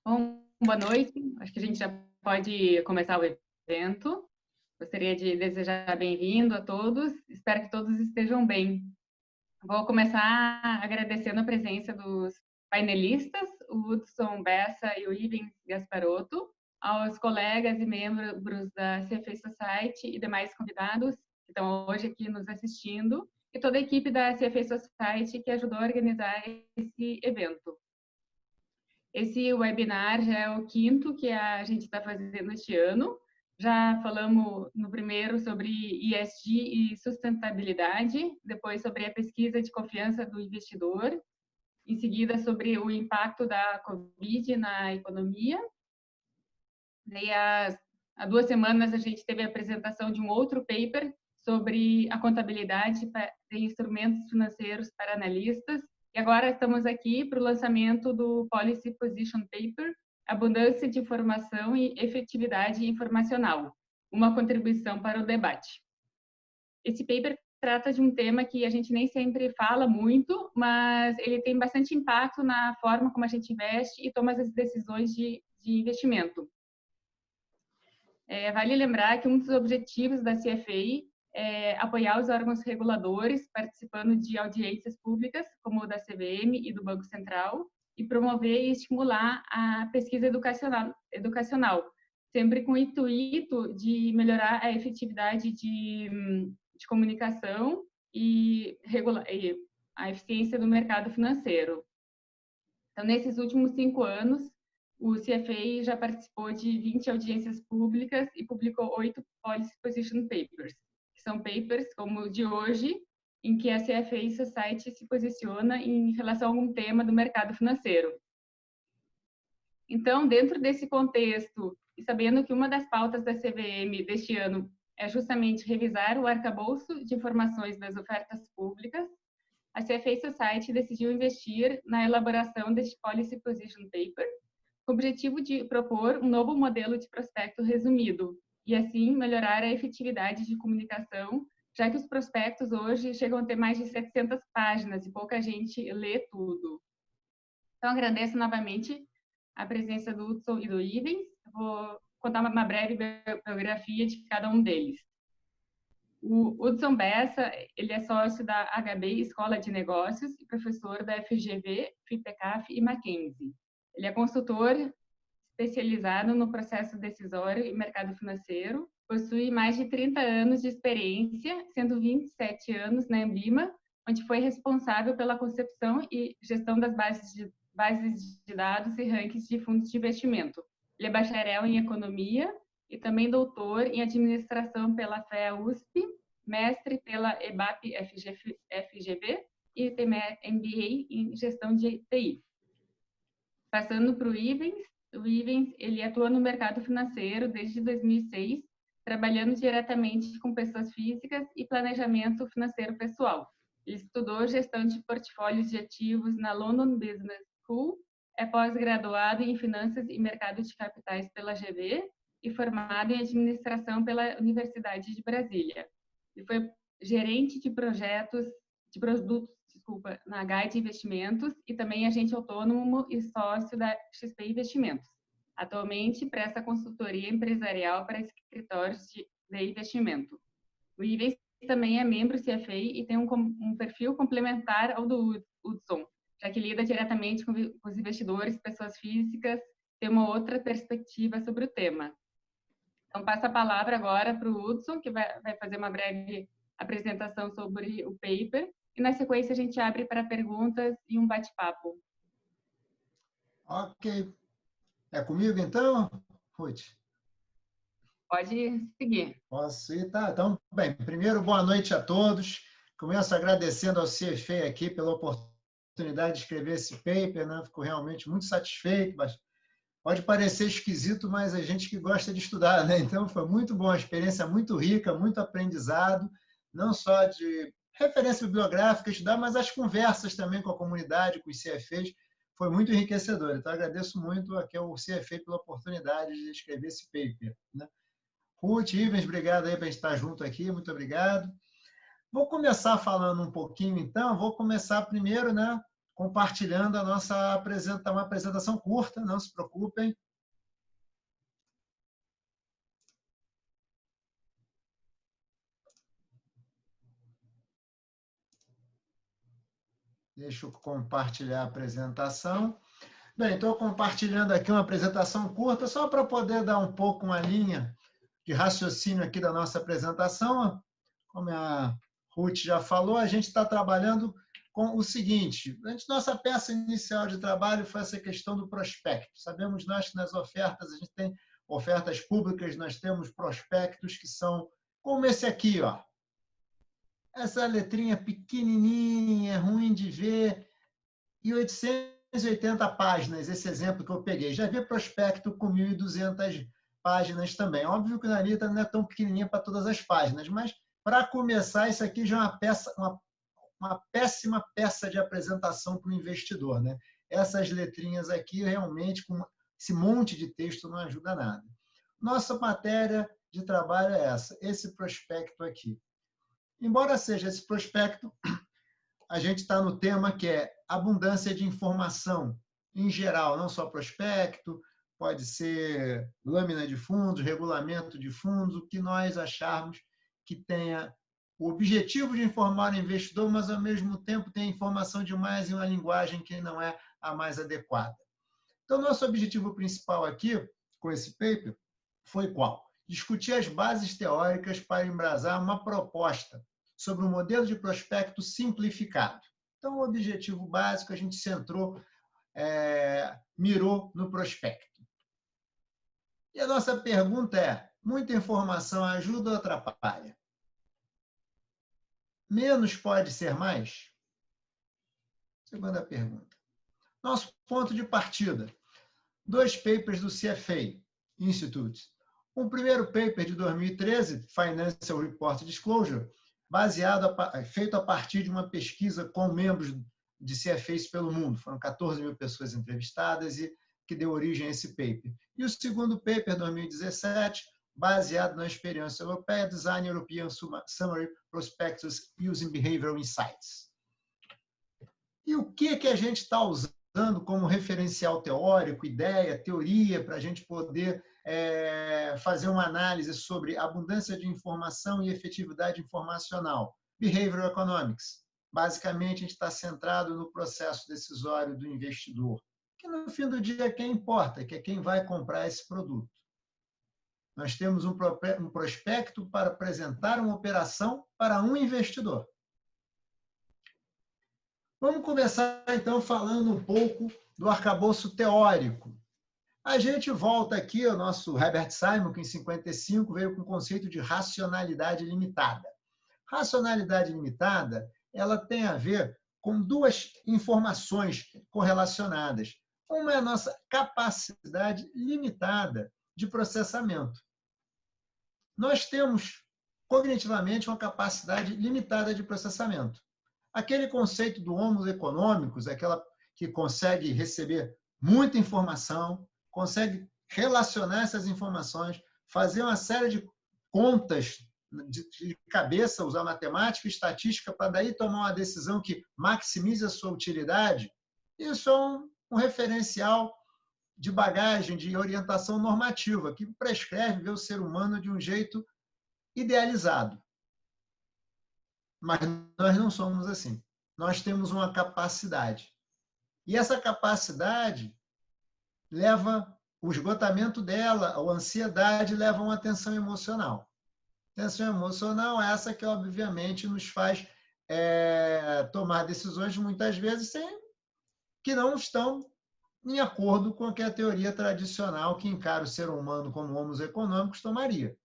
Bom, boa noite. Acho que a gente já pode começar o evento. Gostaria de desejar bem-vindo a todos. Espero que todos estejam bem. Vou começar agradecendo a presença dos painelistas, o Hudson Bessa e o Ivens Gasparotto, aos colegas e membros da CFA Society e demais convidados que estão hoje aqui nos assistindo, e toda a equipe da CFA Society que ajudou a organizar esse evento. Esse webinar já é o quinto que a gente está fazendo este ano. Já falamos no primeiro sobre ESG e sustentabilidade, depois sobre a pesquisa de confiança do investidor, em seguida sobre o impacto da Covid na economia. Daí, há 2 semanas, a gente teve a apresentação de um outro paper sobre a contabilidade de instrumentos financeiros para analistas. E agora estamos aqui para o lançamento do Policy Position Paper, Abundância de Informação e Efetividade Informacional, uma contribuição para o debate. Esse paper trata de um tema que a gente nem sempre fala muito, mas ele tem bastante impacto na forma como a gente investe e toma as decisões de investimento. Vale lembrar que um dos objetivos da CFA é apoiar os órgãos reguladores participando de audiências públicas, como o da CVM e do Banco Central, e promover e estimular a pesquisa educacional, sempre com o intuito de melhorar a efetividade de comunicação e a eficiência do mercado financeiro. Então, nesses últimos 5 anos, o CFA já participou de 20 audiências públicas e publicou 8 Policy Position Papers, que são papers como o de hoje, em que a CFA Society se posiciona em relação a algum tema do mercado financeiro. Então, dentro desse contexto, e sabendo que uma das pautas da CVM deste ano é justamente revisar o arcabouço de informações das ofertas públicas, a CFA Society decidiu investir na elaboração deste Policy Position Paper, com o objetivo de propor um novo modelo de prospecto resumido e, assim, melhorar a efetividade de comunicação, já que os prospectos hoje chegam a ter mais de 700 páginas e pouca gente lê tudo. Então, agradeço novamente a presença do Hudson e do Ivens. Vou contar uma breve biografia de cada um deles. O Hudson Bessa, ele é sócio da HB Escola de Negócios e professor da FGV, FIPECAF e Mackenzie. Ele é consultor especializado no processo decisório e mercado financeiro, possui mais de 30 anos de experiência, sendo 27 anos na Ambima, onde foi responsável pela concepção e gestão das bases de dados e rankings de fundos de investimento. Ele é bacharel em economia e também doutor em administração pela FEA USP, mestre pela EBAP FGV e tem MBA em gestão de TI. Passando para o Ivens, ele atua no mercado financeiro desde 2006, trabalhando diretamente com pessoas físicas e planejamento financeiro pessoal. Ele estudou gestão de portfólios de ativos na London Business School, é pós-graduado em finanças e mercado de capitais pela GV e formado em administração pela Universidade de Brasília. Ele foi gerente de produtos na Guide Investimentos e também agente autônomo e sócio da XP Investimentos. Atualmente, presta consultoria empresarial para escritórios de investimento. O Ivens também é membro CFA e tem um perfil complementar ao do Hudson, já que lida diretamente com os investidores, pessoas físicas, tem uma outra perspectiva sobre o tema. Então, passo a palavra agora para o Hudson, que vai fazer uma breve apresentação sobre o paper, e na sequência a gente abre para perguntas e um bate-papo. Ok. É comigo então, Ruth? Pode seguir. Posso ir? Tá. Então, bem, primeiro, boa noite a todos. Começo agradecendo ao CFA aqui pela oportunidade de escrever esse paper, né? Fico realmente muito satisfeito. Pode parecer esquisito, mas a gente que gosta de estudar, né? Então, foi muito bom, uma experiência muito rica, muito aprendizado, não só de referência bibliográfica, estudar, mas as conversas também com a comunidade, com os CFAs, foi muito enriquecedor. Então, agradeço muito aqui ao CFA pela oportunidade de escrever esse paper, né? Ruth, Ivens, obrigado aí para estar junto aqui, muito obrigado. Vou começar falando um pouquinho, então, vou começar primeiro, né, compartilhando a nossa uma apresentação curta, não se preocupem. Deixa eu compartilhar a apresentação. Bem, estou compartilhando aqui uma apresentação curta, só para poder dar um pouco uma linha de raciocínio aqui da nossa apresentação. Como a Ruth já falou, a gente está trabalhando com o seguinte: nossa peça inicial de trabalho foi essa questão do prospecto. Sabemos nós que nas ofertas, a gente tem ofertas públicas, nós temos prospectos que são como esse aqui, ó. Essa letrinha pequenininha, ruim de ver, e 880 páginas, esse exemplo que eu peguei. Já vi prospecto com 1.200 páginas também. Óbvio que a Anitta não é tão pequenininha para todas as páginas, mas, para começar, isso aqui já é uma péssima peça de apresentação para o investidor, né? Essas letrinhas aqui, realmente, com esse monte de texto, não ajuda nada. Nossa matéria de trabalho é essa, esse prospecto aqui. Embora seja esse prospecto, a gente está no tema que é abundância de informação em geral, não só prospecto, pode ser lâmina de fundos, regulamento de fundos, o que nós acharmos que tenha o objetivo de informar o investidor, mas ao mesmo tempo tem informação demais em uma linguagem que não é a mais adequada. Então, nosso objetivo principal aqui, com esse paper, foi qual? Discutir as bases teóricas para embasar uma proposta sobre um modelo de prospecto simplificado. Então, o objetivo básico, a gente centrou, mirou no prospecto. E a nossa pergunta é: muita informação ajuda ou atrapalha? Menos pode ser mais? Segunda pergunta. Nosso ponto de partida: 2 papers do CFA Institute. Um primeiro paper de 2013, Financial Report Disclosure, feito a partir de uma pesquisa com membros de CFAs pelo mundo. Foram 14.000 pessoas entrevistadas e que deu origem a esse paper. E o segundo paper, 2017, baseado na experiência europeia, Design European Summary Prospectus Using Behavioral Insights. E o que a gente está usando como referencial teórico, ideia, teoria, para a gente poder fazer uma análise sobre abundância de informação e efetividade informacional? Behavioral Economics. Basicamente, a gente está centrado no processo decisório do investidor, que no fim do dia é quem importa, que é quem vai comprar esse produto. Nós temos um prospecto para apresentar uma operação para um investidor. Vamos começar, então, falando um pouco do arcabouço teórico. A gente volta aqui ao nosso Herbert Simon, que em 1955 veio com o conceito de racionalidade limitada. Racionalidade limitada, ela tem a ver com 2 informações correlacionadas. Uma é a nossa capacidade limitada de processamento. Nós temos, cognitivamente, uma capacidade limitada de processamento. Aquele conceito do homo econômicos, aquela que consegue receber muita informação, consegue relacionar essas informações, fazer uma série de contas de cabeça, usar matemática e estatística para daí tomar uma decisão que maximize a sua utilidade. Isso é um referencial de bagagem, de orientação normativa, que prescreve ver o ser humano de um jeito idealizado. Mas nós não somos assim. Nós temos uma capacidade. E essa capacidade leva o esgotamento dela, a ansiedade, leva a uma tensão emocional. Tensão emocional é essa que, obviamente, nos faz tomar decisões, muitas vezes, que não estão em acordo com a teoria tradicional que encara o ser humano como homos econômicos tomaria.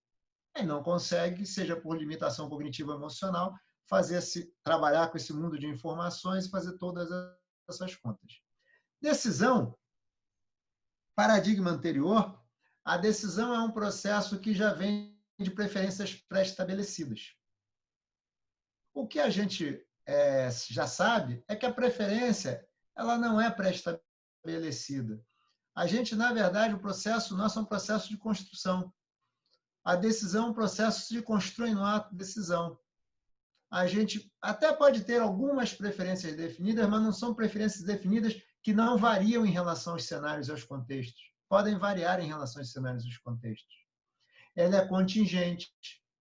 E não consegue, seja por limitação cognitiva emocional, trabalhar com esse mundo de informações e fazer todas essas contas. Decisão, paradigma anterior, a decisão é um processo que já vem de preferências pré-estabelecidas. O que a gente já sabe é que a preferência ela não é pré-estabelecida. A gente, na verdade, o processo nosso é um processo de construção. A decisão é um processo de construir no ato de decisão. a gente até pode ter algumas preferências definidas, mas não são preferências definidas que não variam em relação aos cenários e aos contextos. Podem variar em relação aos cenários e aos contextos. Ela é contingente,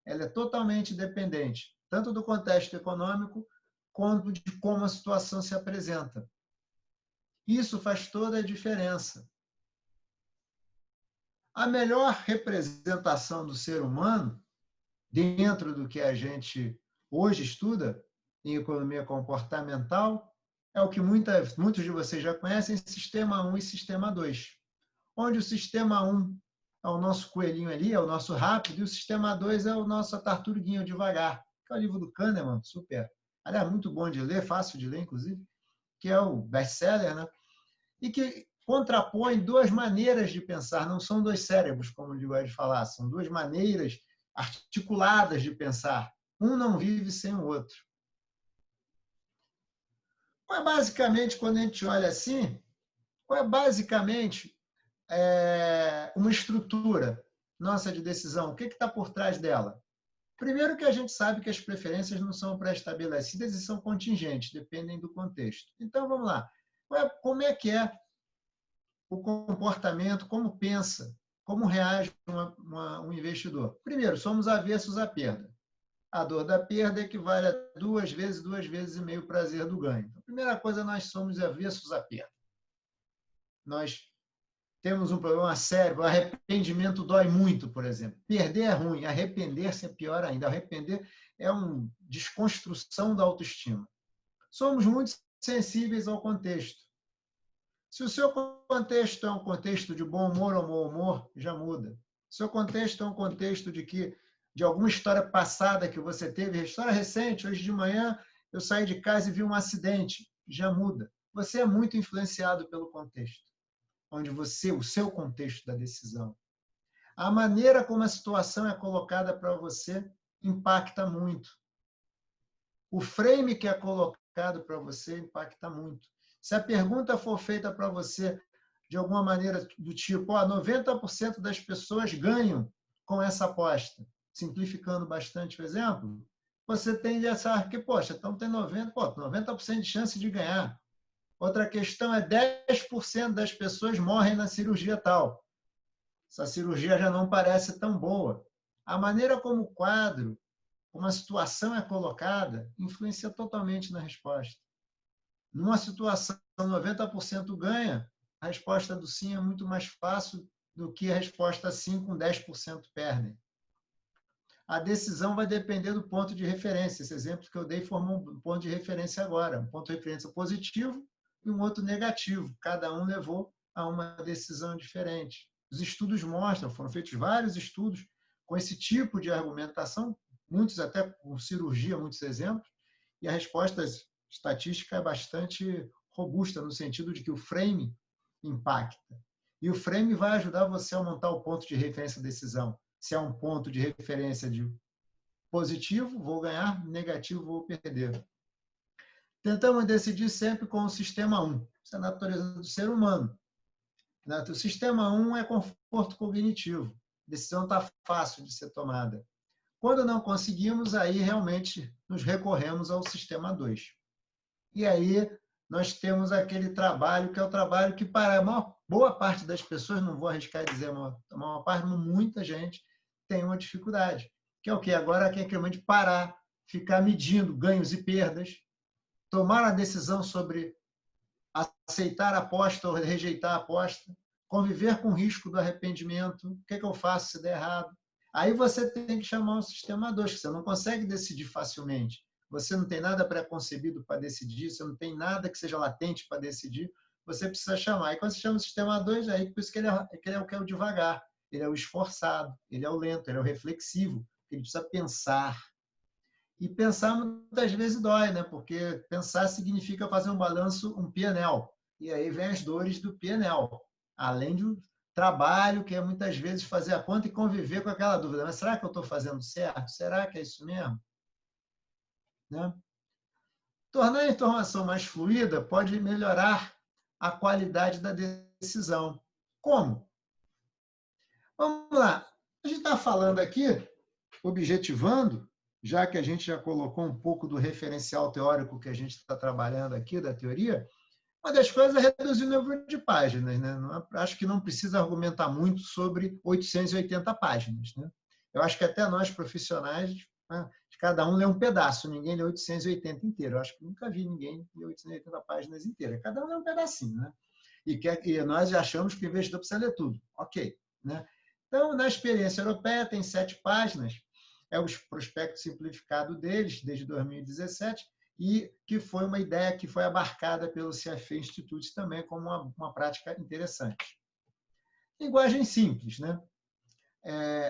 ela é totalmente dependente, tanto do contexto econômico quanto de como a situação se apresenta. Isso faz toda a diferença. A melhor representação do ser humano, dentro do que a gente hoje estuda em economia comportamental, é o que muitos de vocês já conhecem, Sistema 1 e Sistema 2. Onde o Sistema 1 é o nosso coelhinho ali, é o nosso rápido, e o Sistema 2 é o nosso tartaruguinho devagar, que é o livro do Kahneman, super. Aliás, muito bom de ler, fácil de ler, inclusive, que é o best-seller, né? E que contrapõe duas maneiras de pensar, não são dois cérebros, como eu gosto de falar, são duas maneiras articuladas de pensar. Um não vive sem o outro. Qual é basicamente, quando a gente olha assim, qual é basicamente uma estrutura nossa de decisão? O que está por trás dela? Primeiro que a gente sabe que as preferências não são pré-estabelecidas e são contingentes, dependem do contexto. Então, vamos lá. Como é que é o comportamento, como pensa, como reage um investidor? Primeiro, somos avessos à perda. A dor da perda equivale a 2 vezes e meio o prazer do ganho. Então, a primeira coisa, nós somos avessos à perda. Nós temos um problema sério, o arrependimento dói muito, por exemplo. Perder é ruim, arrepender-se é pior ainda. Arrepender é uma desconstrução da autoestima. Somos muito sensíveis ao contexto. Se o seu contexto é um contexto de bom humor ou mau humor, já muda. Se o seu contexto é um contexto de alguma história passada que você teve, história recente, hoje de manhã eu saí de casa e vi um acidente, já muda. Você é muito influenciado pelo contexto, onde o seu contexto da decisão. A maneira como a situação é colocada para você impacta muito. O frame que é colocado para você impacta muito. Se a pergunta for feita para você de alguma maneira do tipo, 90% das pessoas ganham com essa aposta, simplificando bastante o exemplo, você tende a achar que, poxa, então tem 90% de chance de ganhar. Outra questão é 10% das pessoas morrem na cirurgia tal. Essa cirurgia já não parece tão boa. A maneira como o quadro, como a situação é colocada, influencia totalmente na resposta. Numa situação 90% ganha, a resposta do sim é muito mais fácil do que a resposta sim com 10% perdem. A decisão vai depender do ponto de referência. Esse exemplo que eu dei formou um ponto de referência agora. Um ponto de referência positivo e um outro negativo. Cada um levou a uma decisão diferente. Os estudos mostram, foram feitos vários estudos com esse tipo de argumentação, muitos até com cirurgia, muitos exemplos, e a resposta estatística é bastante robusta, no sentido de que o frame impacta. E o frame vai ajudar você a montar o ponto de referência da decisão. Se é um ponto de referência de positivo, vou ganhar, negativo, vou perder. Tentamos decidir sempre com o sistema 1. Isso é a natureza do ser humano. O sistema 1 é conforto cognitivo. A decisão está fácil de ser tomada. Quando não conseguimos, aí realmente nos recorremos ao sistema 2. E aí nós temos aquele trabalho, que é o trabalho que para a maior, boa parte das pessoas, não vou arriscar dizer a maior parte, muita gente tem uma dificuldade. Que é o quê? Agora que é aquele momento de parar, ficar medindo ganhos e perdas, tomar a decisão sobre aceitar a aposta ou rejeitar a aposta, conviver com o risco do arrependimento, o que é que eu faço se der errado. Aí você tem que chamar o sistema 2, que você não consegue decidir facilmente. Você não tem nada pré-concebido para decidir, você não tem nada que seja latente para decidir, você precisa chamar. E quando você chama o sistema 2, aí por isso que ele é o que é o devagar, ele é o esforçado, ele é o lento, ele é o reflexivo, ele precisa pensar. E pensar muitas vezes dói, né? Porque pensar significa fazer um balanço, um P&L. E aí vem as dores do P&L, além do trabalho, que é muitas vezes fazer a conta e conviver com aquela dúvida. Mas será que eu estou fazendo certo? Será que é isso mesmo? Né? Tornar a informação mais fluida pode melhorar a qualidade da decisão. Como? Vamos lá. A gente está falando aqui, objetivando, já que a gente já colocou um pouco do referencial teórico que a gente está trabalhando aqui, da teoria, uma das coisas é reduzir o número de páginas, né? Acho que não precisa argumentar muito sobre 880 páginas, né? Eu acho que até nós, profissionais, né, cada um lê um pedaço, ninguém lê 880 inteiro. Eu acho que nunca vi ninguém ler 880 páginas inteiras. Cada um lê um pedacinho, né? E nós achamos que o investidor precisa ler tudo. Ok. Né? Então, na experiência europeia, tem 7 páginas, é o prospecto simplificado deles, desde 2017, e que foi uma ideia que foi abarcada pelo CFA Institute também como uma prática interessante. Linguagem simples, né?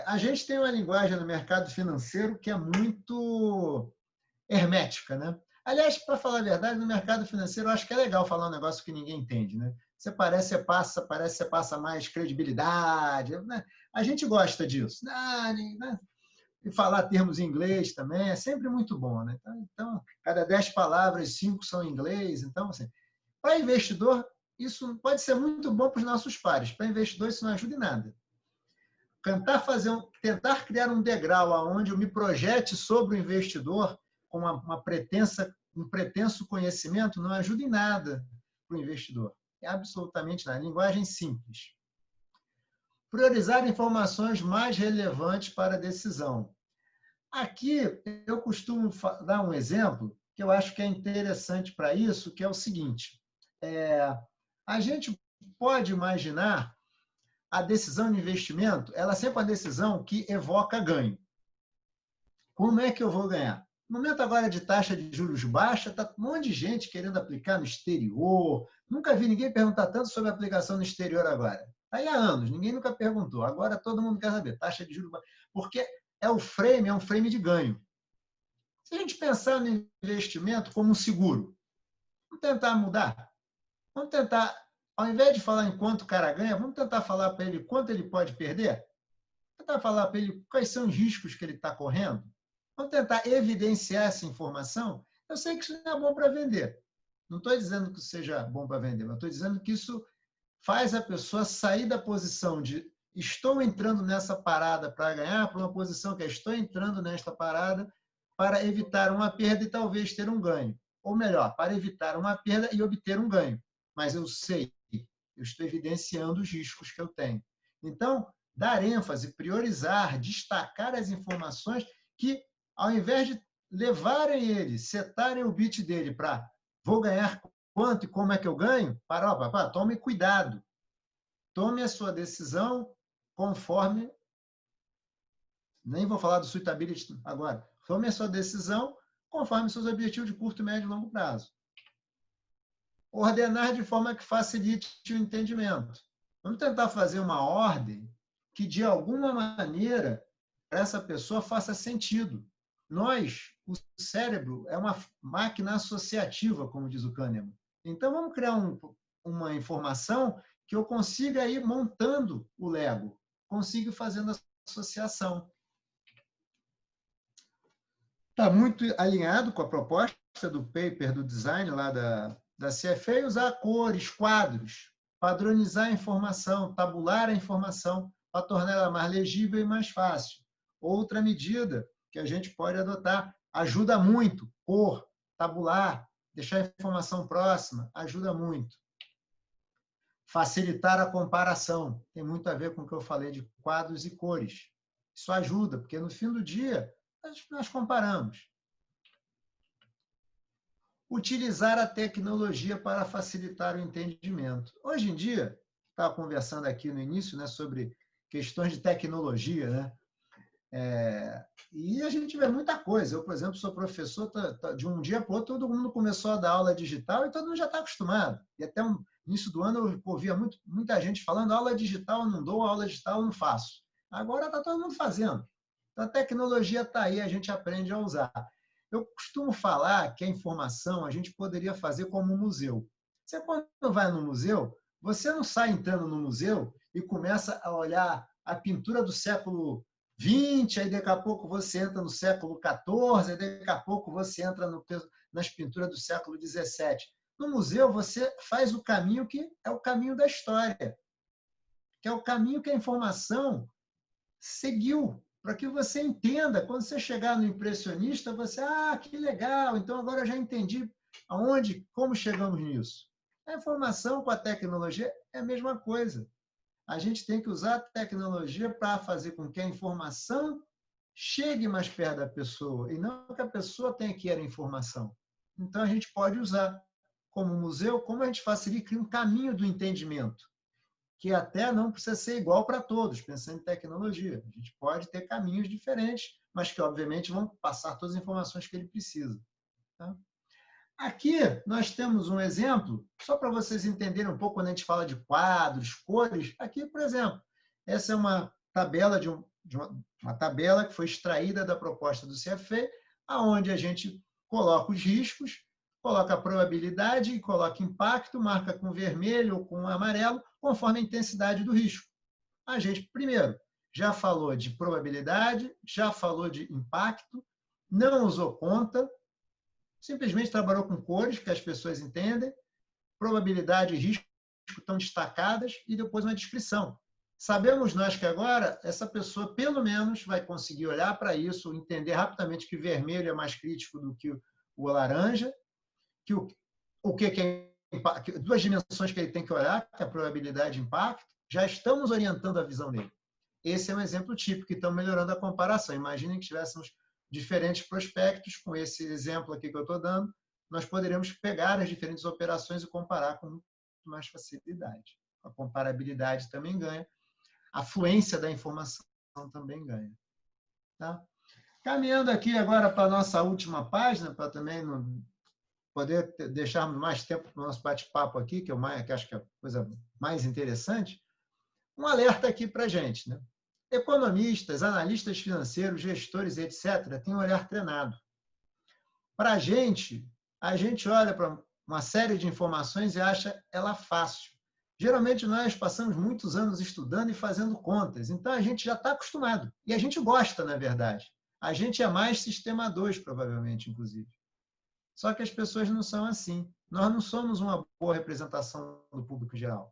A gente tem uma linguagem no mercado financeiro que é muito hermética, né? Aliás, para falar a verdade, no mercado financeiro eu acho que é legal falar um negócio que ninguém entende, né? Parece que você passa mais credibilidade, né? A gente gosta disso. Né? E falar termos em inglês também é sempre muito bom, né? Então, cada 10 palavras, 5 são em inglês. Então, assim, para investidor, isso pode ser muito bom para os nossos pares. Para investidor, isso não ajuda em nada. Tentar criar um degrau onde eu me projete sobre o investidor com um pretenso conhecimento não ajuda em nada para o investidor. É absolutamente nada. Linguagem simples. Priorizar informações mais relevantes para a decisão. Aqui eu costumo dar um exemplo que eu acho que é interessante para isso, que é o seguinte. A gente pode imaginar a decisão de investimento, ela é sempre uma decisão que evoca ganho. Como é que eu vou ganhar? No momento agora de taxa de juros baixa, está um monte de gente querendo aplicar no exterior. Nunca vi ninguém perguntar tanto sobre a aplicação no exterior agora. Está aí há anos, ninguém nunca perguntou. Agora todo mundo quer saber, taxa de juros baixa. Porque é um frame de ganho. Se a gente pensar no investimento como um seguro, vamos tentar mudar. Vamos tentar, ao invés de falar em quanto o cara ganha, vamos tentar falar para ele quanto ele pode perder? Tentar falar para ele quais são os riscos que ele está correndo? Vamos tentar evidenciar essa informação? Eu sei que isso não é bom para vender. Não estou dizendo que isso seja bom para vender, mas estou dizendo que isso faz a pessoa sair da posição de estou entrando nessa parada para ganhar, para uma posição que é estou entrando nesta parada para evitar uma perda e talvez ter um ganho. Ou melhor, para evitar uma perda e obter um ganho. Mas eu sei, eu estou evidenciando os riscos que eu tenho. Então, dar ênfase, priorizar, destacar as informações que, ao invés de levarem ele, setarem o bit dele para vou ganhar quanto e como é que eu ganho, tome cuidado. Tome a sua decisão conforme... Nem vou falar do suitability agora. Tome a sua decisão conforme seus objetivos de curto, médio e longo prazo. Ordenar de forma que facilite o entendimento. Vamos tentar fazer uma ordem que, de alguma maneira, para essa pessoa faça sentido. O cérebro é uma máquina associativa, como diz o Kahneman. Então, vamos criar uma informação que eu consiga ir montando o Lego, consiga fazendo a associação. Está muito alinhado com a proposta do paper, do design lá da CFA, usar cores, quadros, padronizar a informação, tabular a informação para tornar ela mais legível e mais fácil. Outra medida que a gente pode adotar ajuda muito, cor, tabular, deixar a informação próxima, ajuda muito. Facilitar a comparação, tem muito a ver com o que eu falei de quadros e cores. Isso ajuda, porque no fim do dia nós comparamos. Utilizar a tecnologia para facilitar o entendimento. Hoje em dia, estava conversando aqui no início, né, sobre questões de tecnologia, né? E a gente vê muita coisa. Eu, por exemplo, sou professor, de um dia para o outro, todo mundo começou a dar aula digital e todo mundo já está acostumado. E até o início do ano eu ouvia muita gente falando aula digital eu não dou, aula digital eu não faço. Agora está todo mundo fazendo. Então, a tecnologia está aí, a gente aprende a usar. Eu costumo falar que a informação a gente poderia fazer como um museu. Você, quando vai no museu, você não sai entrando no museu e começa a olhar a pintura do século XX, aí daqui a pouco você entra no século XIV, aí daqui a pouco você entra nas pinturas do século XVII. No museu, você faz o caminho que é o caminho da história, que é o caminho que a informação seguiu para que você entenda, quando você chegar no impressionista, você, que legal, então agora eu já entendi aonde, como chegamos nisso. A informação com a tecnologia é a mesma coisa. A gente tem que usar a tecnologia para fazer com que a informação chegue mais perto da pessoa e não que a pessoa tenha que ir à informação. Então, a gente pode usar como museu, como a gente facilita, cria um caminho do entendimento, que até não precisa ser igual para todos, pensando em tecnologia. A gente pode ter caminhos diferentes, mas que, obviamente, vão passar todas as informações que ele precisa. Tá? Aqui nós temos um exemplo, só para vocês entenderem um pouco quando a gente fala de quadros, cores. Aqui, por exemplo, essa é uma tabela uma tabela que foi extraída da proposta do CFA, aonde a gente coloca os riscos, coloca a probabilidade e coloca impacto, marca com vermelho ou com amarelo, conforme a intensidade do risco. A gente, primeiro, já falou de probabilidade, já falou de impacto, não usou conta, simplesmente trabalhou com cores, que as pessoas entendem, probabilidade e risco estão destacadas, e depois uma descrição. Sabemos nós que agora essa pessoa, pelo menos, vai conseguir olhar para isso, entender rapidamente que vermelho é mais crítico do que o laranja, que o que é duas dimensões que ele tem que olhar, que é a probabilidade e impacto, já estamos orientando a visão dele. Esse é um exemplo típico, que estão melhorando a comparação. Imaginem que tivéssemos diferentes prospectos, com esse exemplo aqui que eu estou dando, nós poderíamos pegar as diferentes operações e comparar com muito mais facilidade. A comparabilidade também ganha, a fluência da informação também ganha. Tá? Caminhando aqui agora para a nossa última página, para também não poder deixarmos mais tempo para o nosso bate-papo aqui, que acho que é a coisa mais interessante, um alerta aqui para a gente. Né? Economistas, analistas financeiros, gestores, etc., têm um olhar treinado. Para a gente olha para uma série de informações e acha ela fácil. Geralmente, nós passamos muitos anos estudando e fazendo contas, então a gente já está acostumado. E a gente gosta, na verdade. A gente é mais sistema 2, provavelmente, inclusive. Só que as pessoas não são assim. Nós não somos uma boa representação do público geral.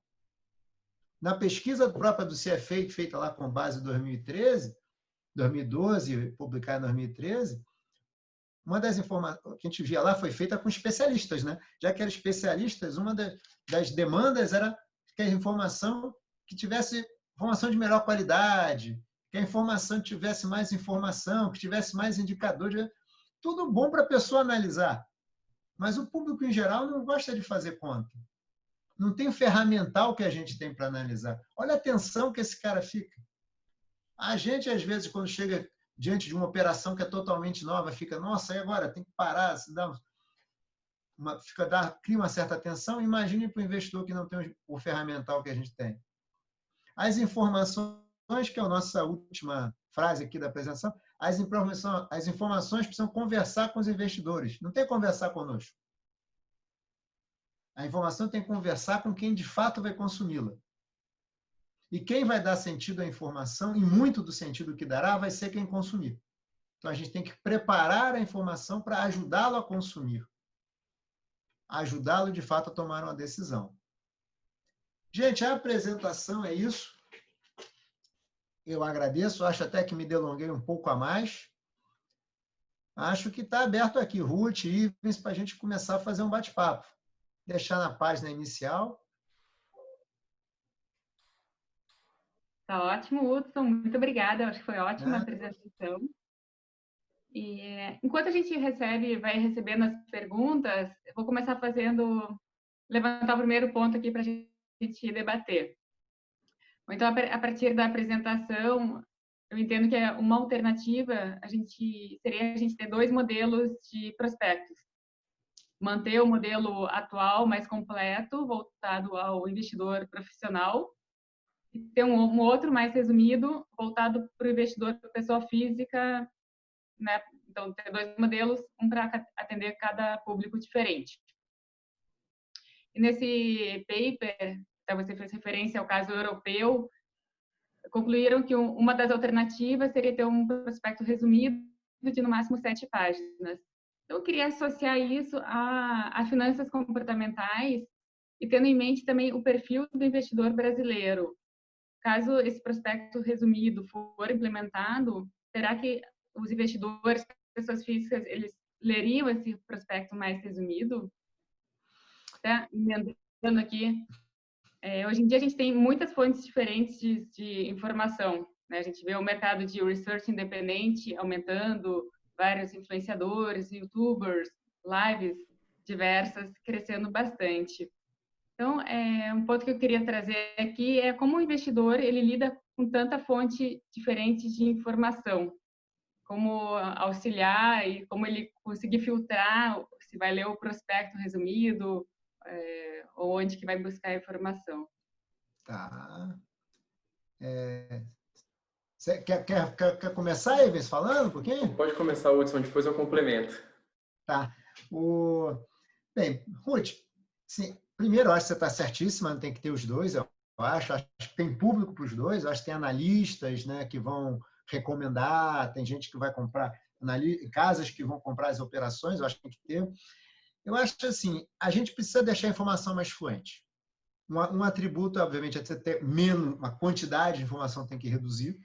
Na pesquisa própria do CFA, feita lá com base em 2012, publicada em 2013, uma das informações que a gente via lá foi feita com especialistas, né? Já que eram especialistas, uma das demandas era que a informação que tivesse informação de melhor qualidade, que a informação tivesse mais informação, que tivesse mais indicadores, tudo bom para a pessoa analisar. Mas o público em geral não gosta de fazer conta. Não tem o ferramental que a gente tem para analisar. Olha a tensão que esse cara fica. A gente, às vezes, quando chega diante de uma operação que é totalmente nova, fica, nossa, e agora? Tem que parar, cria uma certa tensão. Imagine para o investidor que não tem o ferramental que a gente tem. As informações, que é a nossa última frase aqui da apresentação, as informações precisam conversar com os investidores. Não tem que conversar conosco. A informação tem que conversar com quem de fato vai consumi-la. E quem vai dar sentido à informação, e muito do sentido que dará, vai ser quem consumir. Então, a gente tem que preparar a informação para ajudá-lo a consumir. Ajudá-lo, de fato, a tomar uma decisão. Gente, a apresentação é isso. Eu agradeço, acho até que me delonguei um pouco a mais. Acho que está aberto aqui, Ruth e Ivens, para a gente começar a fazer um bate-papo. Deixar na página inicial. Tá ótimo, Hudson. Muito obrigada. Acho que foi ótima a apresentação. E enquanto a gente vai recebendo as perguntas, eu vou começar levantar o primeiro ponto aqui para a gente debater. Então, a partir da apresentação, eu entendo que uma alternativa seria a gente ter dois modelos de prospectos. Manter o modelo atual mais completo, voltado ao investidor profissional, e ter um outro mais resumido, voltado para o investidor pessoa física, né? Então, ter dois modelos, um para atender cada público diferente. E nesse paper, você fez referência ao caso europeu, concluíram que uma das alternativas seria ter um prospecto resumido de no máximo 7 páginas. Então, eu queria associar isso a finanças comportamentais e tendo em mente também o perfil do investidor brasileiro. Caso esse prospecto resumido for implementado, será que os investidores, pessoas físicas, eles leriam esse prospecto mais resumido? Até emendando aqui, hoje em dia a gente tem muitas fontes diferentes de informação, né? A gente vê o mercado de research independente aumentando, vários influenciadores, youtubers, lives diversas crescendo bastante. Então, um ponto que eu queria trazer aqui é como o investidor ele lida com tanta fonte diferente de informação, como auxiliar e como ele conseguir filtrar se vai ler o prospecto resumido, ou onde que vai buscar a informação. Tá. Você quer começar, Ivens, falando um pouquinho? Pode começar, Hudson, depois eu complemento. Tá. Bem, Ruth, sim, primeiro, eu acho que você está certíssima, tem que ter os dois, eu acho que tem público para os dois, eu acho que tem analistas, né, que vão recomendar, tem gente que vai comprar, casas que vão comprar as operações, eu acho que tem que ter. Eu acho que, assim, a gente precisa deixar a informação mais fluente. Um atributo, obviamente, é você ter menos, uma quantidade de informação tem que reduzir.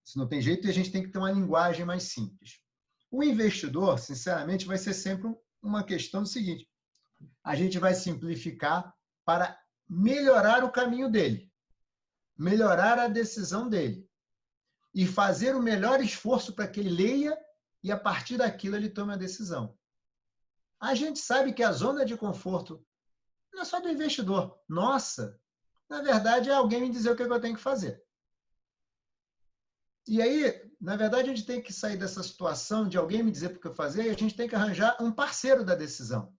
Isso não tem jeito e a gente tem que ter uma linguagem mais simples. O investidor, sinceramente, vai ser sempre uma questão do seguinte: a gente vai simplificar para melhorar o caminho dele, melhorar a decisão dele e fazer o melhor esforço para que ele leia e, a partir daquilo, ele tome a decisão. A gente sabe que a zona de conforto não é só do investidor. Nossa, na verdade, é alguém me dizer o que eu tenho que fazer. E aí, na verdade, a gente tem que sair dessa situação de alguém me dizer o que eu fazer e a gente tem que arranjar um parceiro da decisão.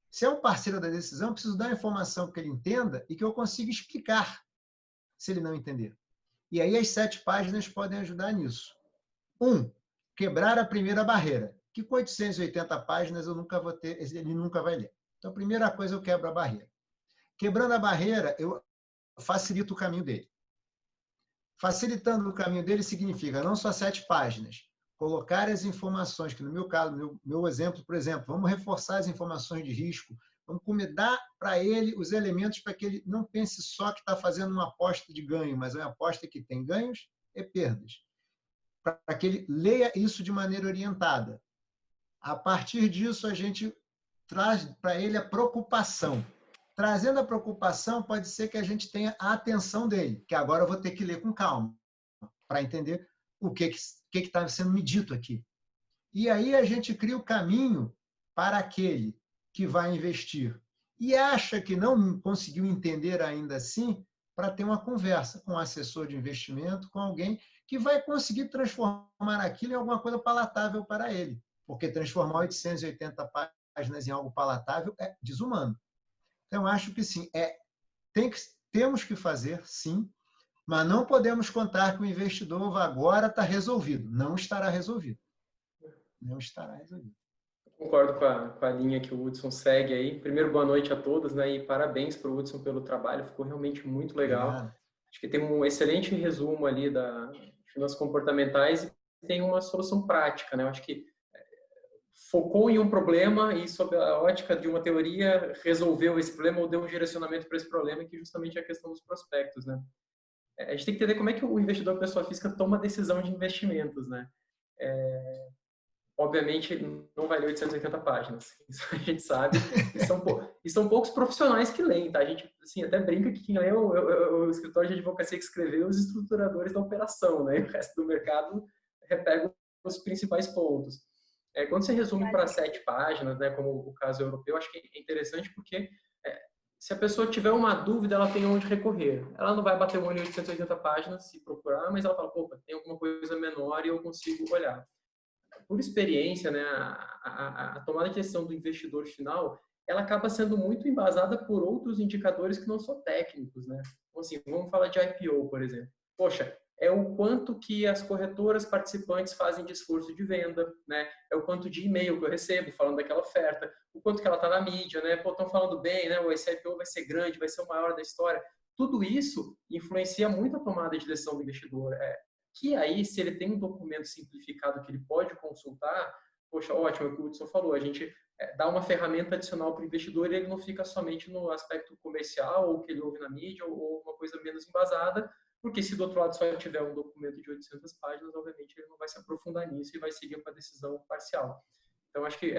Se é um parceiro da decisão, eu preciso dar uma informação que ele entenda e que eu consiga explicar, se ele não entender. E aí as 7 páginas podem ajudar nisso. 1. Quebrar a primeira barreira, que com 880 páginas eu nunca vou ter, ele nunca vai ler. Então, a primeira coisa, eu quebro a barreira. Quebrando a barreira, eu facilito o caminho dele. Facilitando o caminho dele significa não só 7 páginas, colocar as informações, que no meu caso, meu exemplo, por exemplo, vamos reforçar as informações de risco, vamos dar para ele os elementos para que ele não pense só que está fazendo uma aposta de ganho, mas é uma aposta que tem ganhos e perdas. Para que ele leia isso de maneira orientada. A partir disso, a gente traz para ele a preocupação. Trazendo a preocupação, pode ser que a gente tenha a atenção dele, que agora eu vou ter que ler com calma, para entender o que está sendo me dito aqui. E aí a gente cria o caminho para aquele que vai investir e acha que não conseguiu entender ainda assim, para ter uma conversa com um assessor de investimento, com alguém que vai conseguir transformar aquilo em alguma coisa palatável para ele. Porque transformar 880 páginas em algo palatável é desumano. Então, acho que sim, temos que fazer, sim, mas não podemos contar que o investidor agora está resolvido. Não estará resolvido. Não estará resolvido. Concordo com a linha que o Hudson segue aí. Primeiro, boa noite a todos, né? E parabéns para o Hudson pelo trabalho, ficou realmente muito legal. Obrigado. Acho que tem um excelente resumo ali das finanças comportamentais e tem uma solução prática, né? Eu acho que focou em um problema e, sob a ótica de uma teoria, resolveu esse problema ou deu um direcionamento para esse problema, que justamente é a questão dos prospectos, né? A gente tem que entender como é que o investidor pessoa física toma decisão de investimentos, né? Obviamente, não vai ler 880 páginas, isso a gente sabe, e são poucos profissionais que leem, tá? A gente assim, até brinca que quem lê o escritório de advocacia que escreveu os estruturadores da operação, né? E o resto do mercado repega os principais pontos. Quando você resume para 7 páginas, né, como o caso europeu, acho que é interessante porque se a pessoa tiver uma dúvida, ela tem onde recorrer. Ela não vai bater o olho em 880 páginas se procurar, mas ela fala, opa, tem alguma coisa menor e eu consigo olhar. Por experiência, né, a tomada de decisão do investidor final, ela acaba sendo muito embasada por outros indicadores que não são técnicos, né? Então, assim, vamos falar de IPO, por exemplo. Poxa, é o quanto que as corretoras participantes fazem de esforço de venda, né? É o quanto de e-mail que eu recebo falando daquela oferta, o quanto que ela está na mídia, né? Pô, estão falando bem, né? Esse IPO vai ser grande, vai ser o maior da história. Tudo isso influencia muito a tomada de decisão do investidor. Que aí, se ele tem um documento simplificado que ele pode consultar, poxa, ótimo, é o que o Hudson falou, a gente dá uma ferramenta adicional para o investidor e ele não fica somente no aspecto comercial, ou que ele ouve na mídia, ou uma coisa menos embasada, porque se do outro lado só tiver um documento de 800 páginas, obviamente ele não vai se aprofundar nisso e vai seguir com a decisão parcial. Então, acho que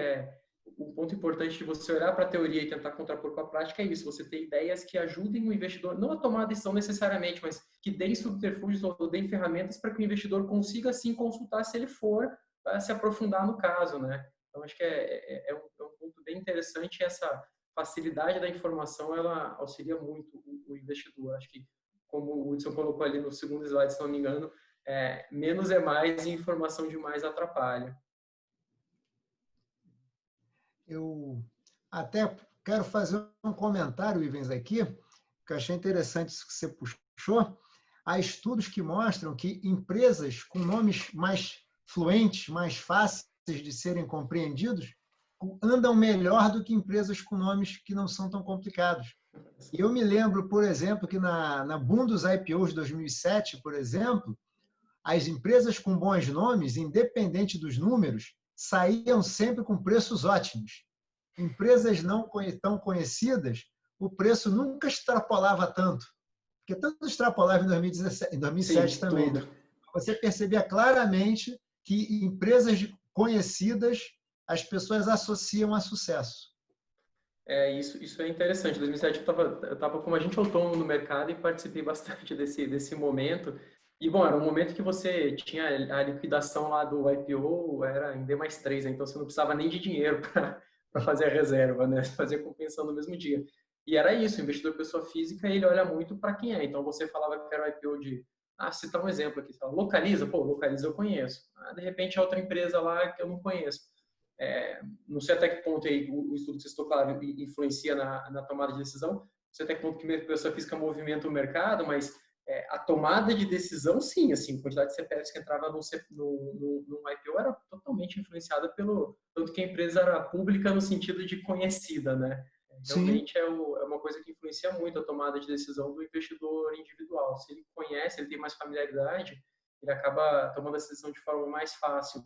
o ponto importante de você olhar para a teoria e tentar contrapor com a prática é isso, você ter ideias que ajudem o investidor, não a tomar a decisão necessariamente, mas que deem subterfúgios ou deem ferramentas para que o investidor consiga, sim, consultar se ele for se aprofundar no caso, né? Então, acho que é um ponto bem interessante, essa facilidade da informação, ela auxilia muito o investidor. Acho que, como o Hudson colocou ali no segundo slide, se não me engano, menos é mais e informação demais atrapalha. Eu até quero fazer um comentário, Ivens, aqui, que eu achei interessante isso que você puxou. Há estudos que mostram que empresas com nomes mais fluentes, mais fáceis de serem compreendidos, andam melhor do que empresas com nomes que não são tão complicados. E eu me lembro, por exemplo, que na boom dos IPOs de 2007, por exemplo, as empresas com bons nomes, independente dos números, saíam sempre com preços ótimos. Empresas não tão conhecidas, o preço nunca extrapolava tanto. Porque tanto extrapolava em 2007 Sim, também. tudo. Né? Você percebia claramente que empresas conhecidas, as pessoas associam a sucesso. Isso é interessante. Em 2007 eu estava como agente autônomo no mercado e participei bastante desse momento. E, bom, era um momento que você tinha a liquidação lá do IPO, era em D+3, né? Então você não precisava nem de dinheiro para fazer a reserva, né? Você fazia compensação no mesmo dia. E era isso, o investidor pessoa física, ele olha muito para quem é. Então você falava que era o IPO de... citar um exemplo aqui, Localiza, Localiza eu conheço. De repente é outra empresa lá que eu não conheço. Não sei até que ponto aí o estudo que você citou, claro, influencia na tomada de decisão, não sei até que ponto que a pessoa física movimenta o mercado, mas a tomada de decisão, sim, assim, a quantidade de CPFs que entrava no IPO era totalmente influenciada pelo tanto que a empresa era pública no sentido de conhecida, né? Realmente é uma coisa que influencia muito a tomada de decisão do investidor individual. Se ele conhece, ele tem mais familiaridade, ele acaba tomando a decisão de forma mais fácil.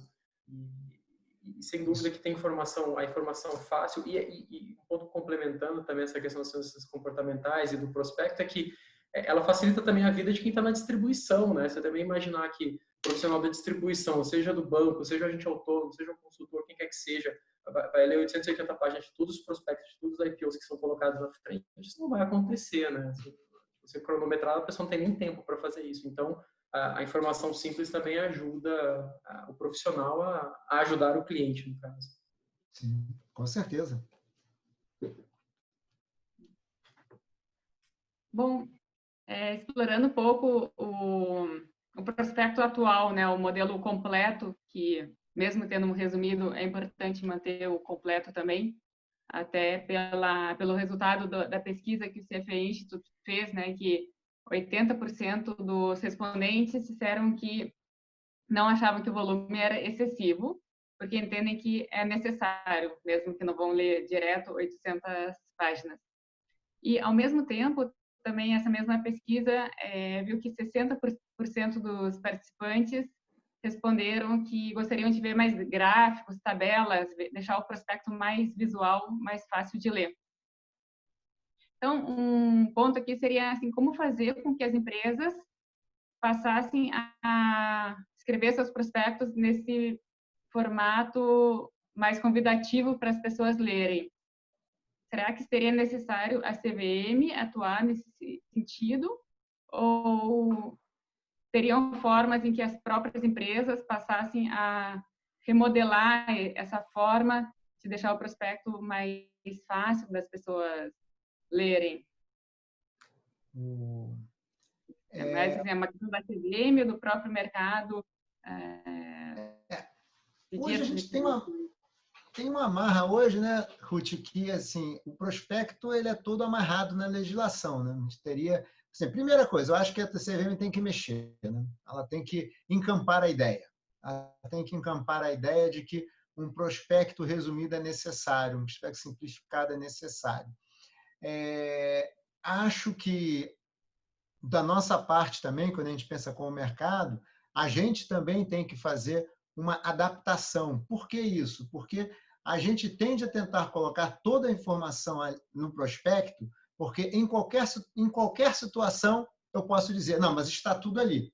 E sem dúvida que tem a informação fácil e um ponto complementando também essa questão das ciências comportamentais e do prospecto é que ela facilita também a vida de quem está na distribuição, né? Você também imaginar que o profissional da distribuição, seja do banco, seja agente autônomo, seja um consultor, quem quer que seja, vai ler 880 páginas de todos os prospectos, de todos os IPOs que são colocados na frente, isso não vai acontecer, né? Se você cronometrar, a pessoa não tem nem tempo para fazer isso. Então, a informação simples também ajuda o profissional a ajudar o cliente, no caso. Sim, com certeza. Bom, explorando um pouco o prospecto atual, né, o modelo completo, que mesmo tendo um resumido, é importante manter o completo também, até pelo resultado da pesquisa que o CFA Institute fez, né, que 80% dos respondentes disseram que não achavam que o volume era excessivo, porque entendem que é necessário, mesmo que não vão ler direto 800 páginas. E, ao mesmo tempo, também essa mesma pesquisa viu que 60% dos participantes responderam que gostariam de ver mais gráficos, tabelas, deixar o prospecto mais visual, mais fácil de ler. Então, um ponto aqui seria assim, como fazer com que as empresas passassem a escrever seus prospectos nesse formato mais convidativo para as pessoas lerem. Será que seria necessário a CVM atuar nesse sentido? Ou teriam formas em que as próprias empresas passassem a remodelar essa forma de deixar o prospecto mais fácil das pessoas lerem? Mas assim, é uma questão da CVM, do próprio mercado. Hoje a gente tem uma amarra hoje, né, Ruth, que assim, o prospecto ele é todo amarrado na legislação, né? A gente teria, assim, primeira coisa, eu acho que a CVM tem que mexer, né? Ela tem que encampar a ideia. Ela tem que encampar a ideia de que um prospecto resumido é necessário, um prospecto simplificado é necessário. Acho que da nossa parte também, quando a gente pensa com o mercado, a gente também tem que fazer uma adaptação. Por que isso? Porque a gente tende a tentar colocar toda a informação no prospecto, porque em qualquer situação eu posso dizer, não, mas está tudo ali.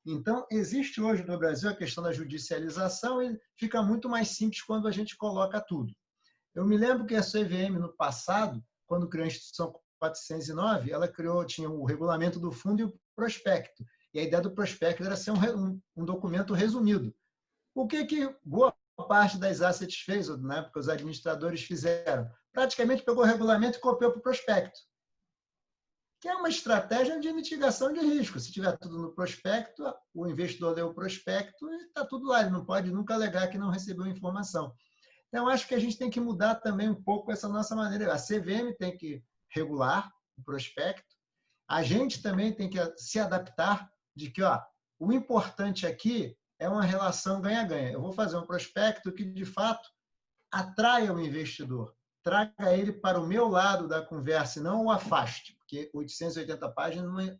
Então, existe hoje no Brasil a questão da judicialização e fica muito mais simples quando a gente coloca tudo. Eu me lembro que a CVM, no passado, quando criou a Instituição 409, ela tinha o regulamento do fundo e o prospecto. E a ideia do prospecto era ser um documento resumido. O que boa parte das assets fez, na época os administradores fizeram? Praticamente pegou o regulamento e copiou para o prospecto, que é uma estratégia de mitigação de risco. Se tiver tudo no prospecto, o investidor lê o prospecto e está tudo lá. Ele não pode nunca alegar que não recebeu informação. Então, acho que a gente tem que mudar também um pouco essa nossa maneira. A CVM tem que regular o prospecto. A gente também tem que se adaptar de que o importante aqui é uma relação ganha-ganha. Eu vou fazer um prospecto que, de fato, atraia o investidor, traga ele para o meu lado da conversa e não o afaste, porque 880 páginas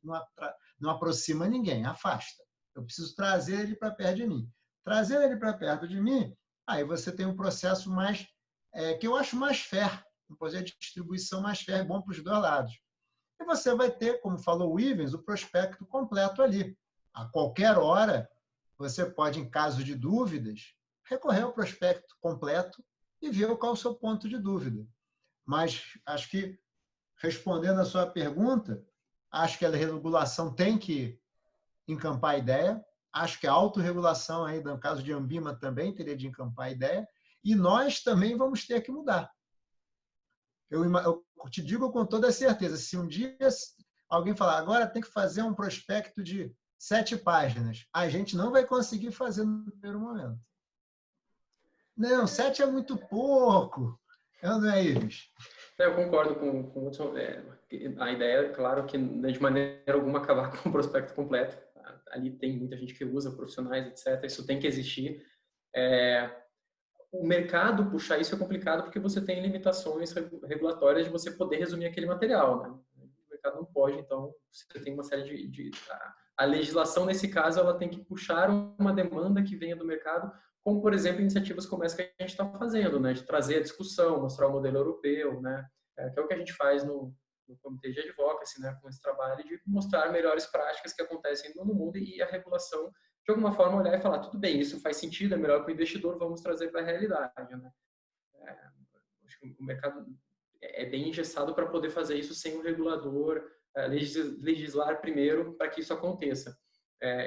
não aproxima ninguém, afasta. Eu preciso trazer ele para perto de mim. Trazer ele para perto de mim, aí você tem um processo mais, que eu acho mais fair, um processo de distribuição mais fair, bom para os dois lados. E você vai ter, como falou o Ivens, o prospecto completo ali. A qualquer hora, você pode, em caso de dúvidas, recorrer ao prospecto completo e ver qual é o seu ponto de dúvida. Mas acho que, respondendo a sua pergunta, acho que a regulação tem que encampar a ideia, acho que a autorregulação, aí, no caso de Ambima, também teria de encampar a ideia, e nós também vamos ter que mudar. Eu te digo com toda certeza, se um dia alguém falar, agora tem que fazer um prospecto de 7 páginas, a gente não vai conseguir fazer no primeiro momento. Não, 7 é muito pouco. Não é, Ives? Eu concordo com o Hudson. A ideia é, claro, que de maneira alguma acabar com o prospecto completo. Ali tem muita gente que usa, profissionais, etc. Isso tem que existir. O mercado puxar isso é complicado porque você tem limitações regulatórias de você poder resumir aquele material, né? O mercado não pode, então você tem uma série a legislação, nesse caso, ela tem que puxar uma demanda que venha do mercado, como, por exemplo, iniciativas como essa que a gente está fazendo, né? De trazer a discussão, mostrar o modelo europeu, né? Que é o que a gente faz no Comitê de Advocacy, né? Com esse trabalho de mostrar melhores práticas que acontecem no mundo e a regulação, de alguma forma, olhar e falar, tudo bem, isso faz sentido, é melhor para o investidor, vamos trazer para a realidade, né? Acho que o mercado é bem engessado para poder fazer isso sem o regulador legislar primeiro para que isso aconteça.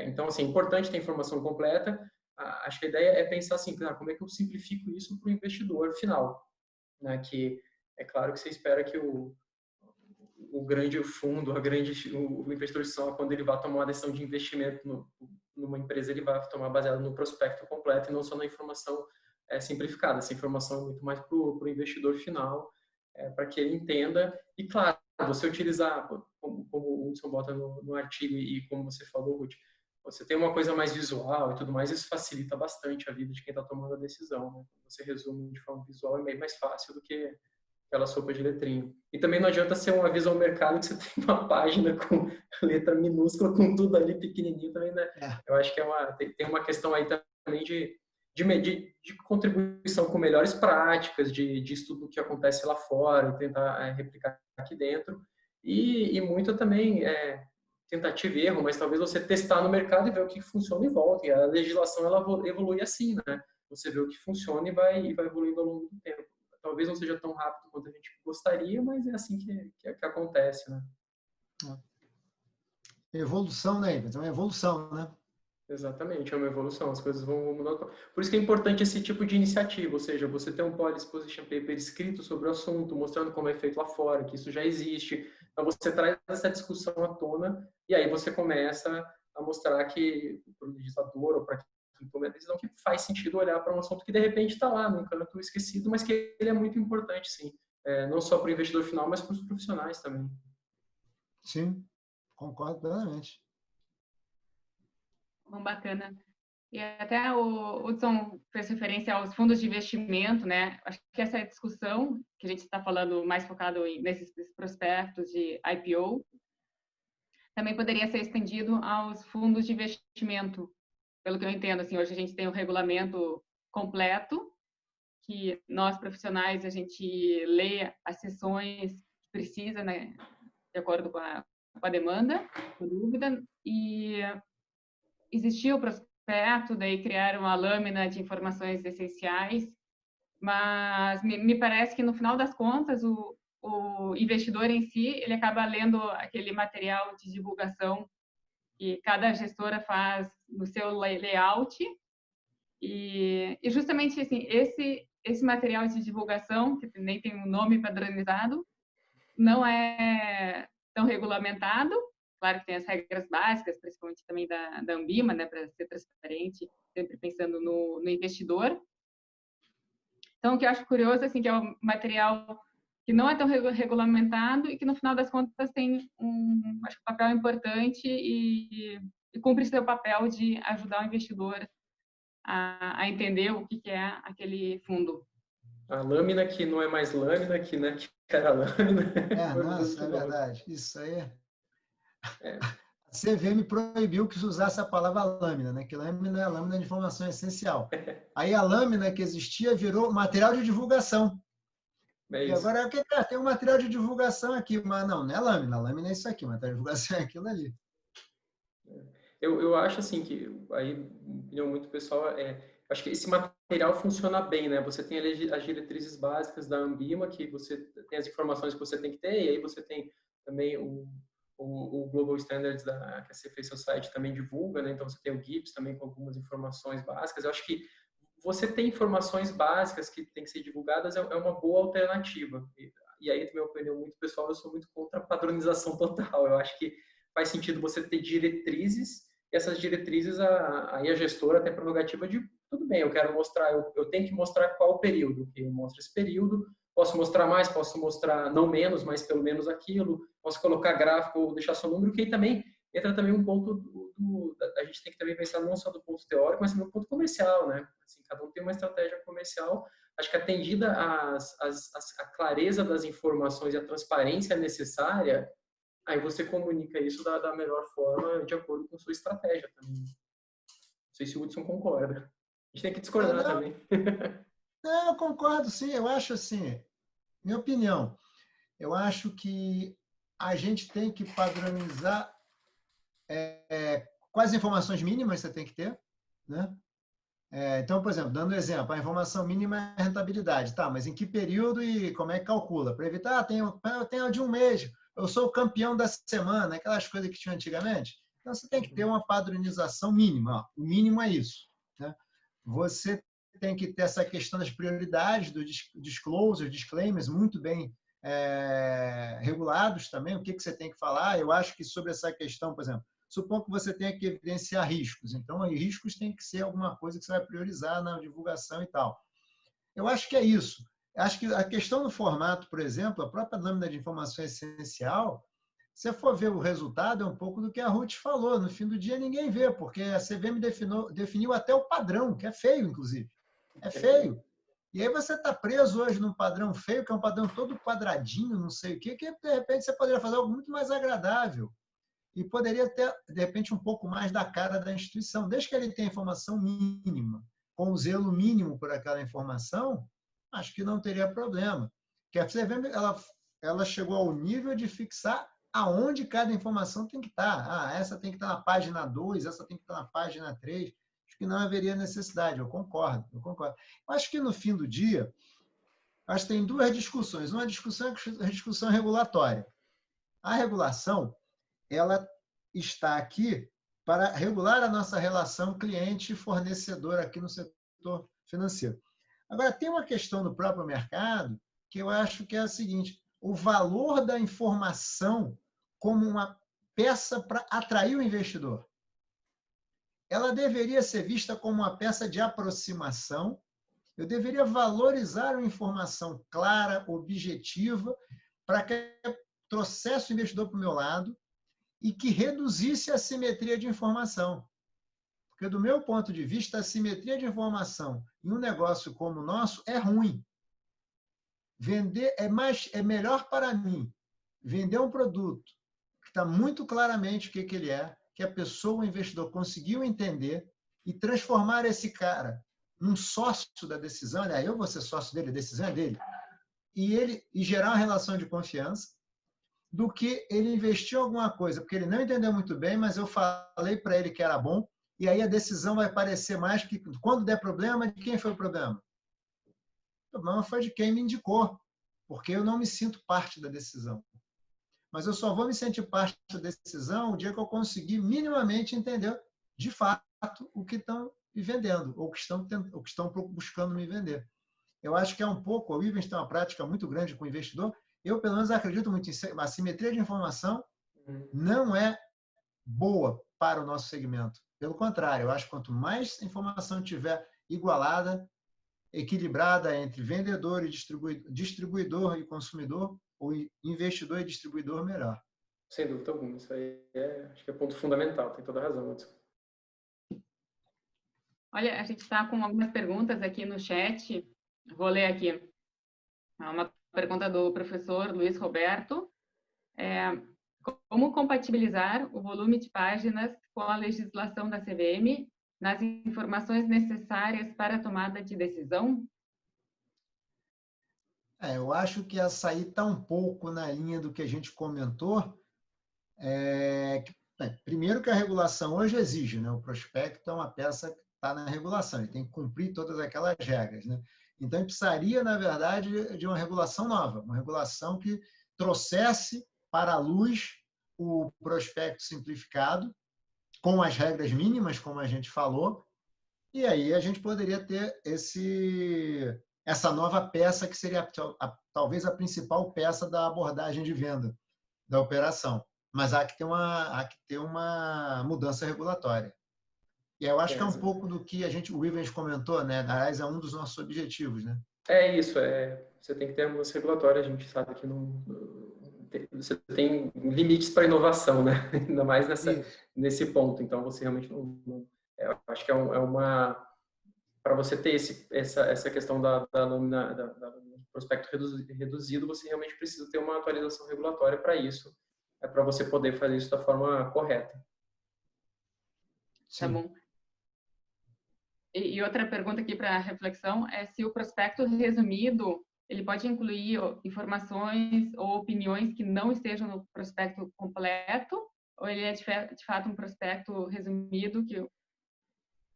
Então, assim, é importante ter informação completa. Acho que a ideia é pensar assim, como é que eu simplifico isso para o investidor final, né? Que é claro que você espera que o grande fundo, o investidor institucional, quando ele vai tomar uma decisão de investimento numa empresa, ele vai tomar baseado no prospecto completo e não só na informação simplificada. Essa informação é muito mais para o investidor final, para que ele entenda. E, claro, você utilizar, como o Hudson bota no artigo e como você falou, Ruth, você tem uma coisa mais visual e tudo mais, isso facilita bastante a vida de quem está tomando a decisão, né? Você resume de forma visual, é meio mais fácil do que aquela sopa de letrinha. E também não adianta ser um aviso ao mercado que você tem uma página com letra minúscula, com tudo ali pequenininho também, né? Eu acho que tem uma questão aí também de contribuição com melhores práticas, de estudo que acontece lá fora, e tentar replicar aqui dentro. E muito também tentativa e erro, mas talvez você testar no mercado e ver o que funciona e volta. E a legislação, ela evolui assim, né? Você vê o que funciona e vai evoluindo ao longo do tempo. Talvez não seja tão rápido quanto a gente gostaria, mas é assim que acontece, né? Evolução, né? É uma evolução, né? Exatamente, é uma evolução, as coisas vão mudando. Por isso que é importante esse tipo de iniciativa, ou seja, você ter um policy position paper escrito sobre o assunto, mostrando como é feito lá fora, que isso já existe. Então você traz essa discussão à tona e aí você começa a mostrar que para o legislador ou para quem toma a decisão que faz sentido olhar para um assunto que de repente está lá num canto esquecido, mas que ele é muito importante, sim. Não só para o investidor final, mas para os profissionais também. Sim, concordo plenamente. Bom, bacana. E até o Hudson fez referência aos fundos de investimento, né? Acho que essa discussão que a gente está falando mais focado nesses prospectos de IPO também poderia ser estendido aos fundos de investimento. Pelo que eu entendo, assim, hoje a gente tem um regulamento completo que nós profissionais a gente lê as sessões que precisa, né? De acordo com a demanda, por dúvida, e existiu o prospecto, daí criaram a lâmina de informações essenciais, mas me parece que, no final das contas, o investidor em si, ele acaba lendo aquele material de divulgação que cada gestora faz no seu layout, e justamente assim, esse material de divulgação, que nem tem um nome padronizado, não é tão regulamentado. Claro que tem as regras básicas, principalmente também da Anbima, né, para ser transparente, sempre pensando no investidor. Então, o que eu acho curioso, assim, que é um material que não é tão regulamentado e que, no final das contas, tem acho, um papel importante e cumpre seu papel de ajudar o investidor a entender o que é aquele fundo. A lâmina que não é mais lâmina, que, né, que era lâmina. Nossa, é verdade. Isso aí. A CVM proibiu que se usasse a palavra lâmina, né? Que lâmina é a lâmina de informação essencial. Aí a lâmina que existia virou material de divulgação. E agora, tem um material de divulgação aqui, mas não é lâmina. A lâmina é isso aqui, material de divulgação é aquilo ali. Eu acho assim que, aí, opinião muito pessoal, acho que esse material funciona bem, né? Você tem ali as diretrizes básicas da Anbima, que você tem as informações que você tem que ter, e aí você tem também o Global Standards que a CFA Society também divulga, né? Então você tem o GIPS também com algumas informações básicas. Eu acho que você tem informações básicas que tem que ser divulgadas é uma boa alternativa. E aí, também, opinião muito pessoal, eu sou muito contra a padronização total. Eu acho que faz sentido você ter diretrizes, e essas diretrizes, aí a gestora tem a prerrogativa de, tudo bem, eu quero mostrar, eu tenho que mostrar qual o período, eu mostro esse período, posso mostrar mais, posso mostrar não menos, mas pelo menos aquilo, posso colocar gráfico ou deixar só número, que aí também entra também um ponto a gente tem que também pensar não só do ponto teórico, mas também do ponto comercial, né? Assim, cada um tem uma estratégia comercial. Acho que atendida a clareza das informações e a transparência necessária, aí você comunica isso da melhor forma, de acordo com sua estratégia também. Não sei se o Hudson concorda. A gente tem que discordar também. Não, eu concordo, sim. Eu acho assim, minha opinião, eu acho que a gente tem que padronizar quais informações mínimas você tem que ter, né? Então, por exemplo, dando um exemplo, a informação mínima é a rentabilidade. Tá, mas em que período e como é que calcula? Para evitar, eu tenho de um mês, eu sou o campeão da semana, aquelas coisas que tinha antigamente. Então, você tem que ter uma padronização mínima. Ó. O mínimo é isso. Né? Você tem que ter essa questão das prioridades, dos disclosures, disclaimers, muito bem regulados também. O que você tem que falar? Eu acho que sobre essa questão, por exemplo, suponho que você tenha que evidenciar riscos. Então, riscos tem que ser alguma coisa que você vai priorizar na divulgação e tal. Eu acho que é isso. Acho que a questão do formato, por exemplo, a própria lâmina de informação essencial, se você for ver o resultado, é um pouco do que a Ruth falou. No fim do dia, ninguém vê, porque a CVM definiu até o padrão, que é feio, inclusive. É feio. E aí você está preso hoje num padrão feio, que é um padrão todo quadradinho, não sei o quê, que de repente você poderia fazer algo muito mais agradável. E poderia ter, de repente, um pouco mais da cara da instituição. Desde que ele tenha informação mínima, com o zelo mínimo por aquela informação, acho que não teria problema. Porque a CVM, ela chegou ao nível de fixar aonde cada informação tem que estar. Essa tem que estar na página 2, essa tem que estar na página 3. Acho que não haveria necessidade, eu concordo. Acho que, no fim do dia, acho que tem duas discussões. Uma discussão é a discussão regulatória. A regulação, ela está aqui para regular a nossa relação cliente-fornecedor aqui no setor financeiro. Agora, tem uma questão do próprio mercado que eu acho que é a seguinte: o valor da informação como uma peça para atrair o investidor. Ela deveria ser vista como uma peça de aproximação. Eu deveria valorizar uma informação clara, objetiva, para que trouxesse o investidor para o meu lado e que reduzisse a assimetria de informação. Porque, do meu ponto de vista, a assimetria de informação em um negócio como o nosso é ruim. É melhor para mim vender um produto que está muito claramente o que ele é, que a pessoa, o investidor, conseguiu entender e transformar esse cara num sócio da decisão. Eu vou ser sócio dele, a decisão é dele. E gerar uma relação de confiança. do que ele investiu alguma coisa, porque ele não entendeu muito bem, mas eu falei para ele que era bom, e aí a decisão vai parecer mais que, quando der problema, de quem foi o problema? O problema foi de quem me indicou, porque eu não me sinto parte da decisão. Mas eu só vou me sentir parte da decisão o dia que eu conseguir minimamente entender, de fato, o que estão me vendendo, ou o que estão buscando me vender. Eu acho que é um pouco, o Ivens tem uma prática muito grande com o investidor, eu, pelo menos, acredito muito em a simetria de informação não é boa para o nosso segmento. Pelo contrário, eu acho que quanto mais informação tiver igualada, equilibrada entre vendedor e distribuidor e consumidor, ou investidor e distribuidor, melhor. Sem dúvida alguma. Isso aí acho que é ponto fundamental. Tem toda a razão, Hudson. Olha, a gente está com algumas perguntas aqui no chat. Vou ler aqui. Uma pergunta do professor Luiz Roberto. Como compatibilizar o volume de páginas com a legislação da CVM nas informações necessárias para a tomada de decisão? Eu acho que essa aí está um pouco na linha do que a gente comentou. Primeiro que a regulação hoje exige, né? O prospecto é uma peça que está na regulação, ele tem que cumprir todas aquelas regras, né? Então, ele precisaria, na verdade, de uma regulação nova, uma regulação que trouxesse para a luz o prospecto simplificado, com as regras mínimas, como a gente falou, e aí a gente poderia ter essa nova peça que seria talvez a principal peça da abordagem de venda da operação. Mas há que ter uma mudança regulatória. E eu acho que é um pouco do que o Ivens comentou, né? Aliás, é um dos nossos objetivos, né? É isso, você tem que ter mudança regulatória, a gente sabe que você tem limites para inovação, né? Ainda mais nesse ponto. Então, você realmente não eu acho que para você ter essa questão da prospecto reduzido, você realmente precisa ter uma atualização regulatória para isso, para você poder fazer isso da forma correta. Sim. Tá bom. E outra pergunta aqui para reflexão é se o prospecto resumido ele pode incluir informações ou opiniões que não estejam no prospecto completo, ou ele é de fato um prospecto resumido, que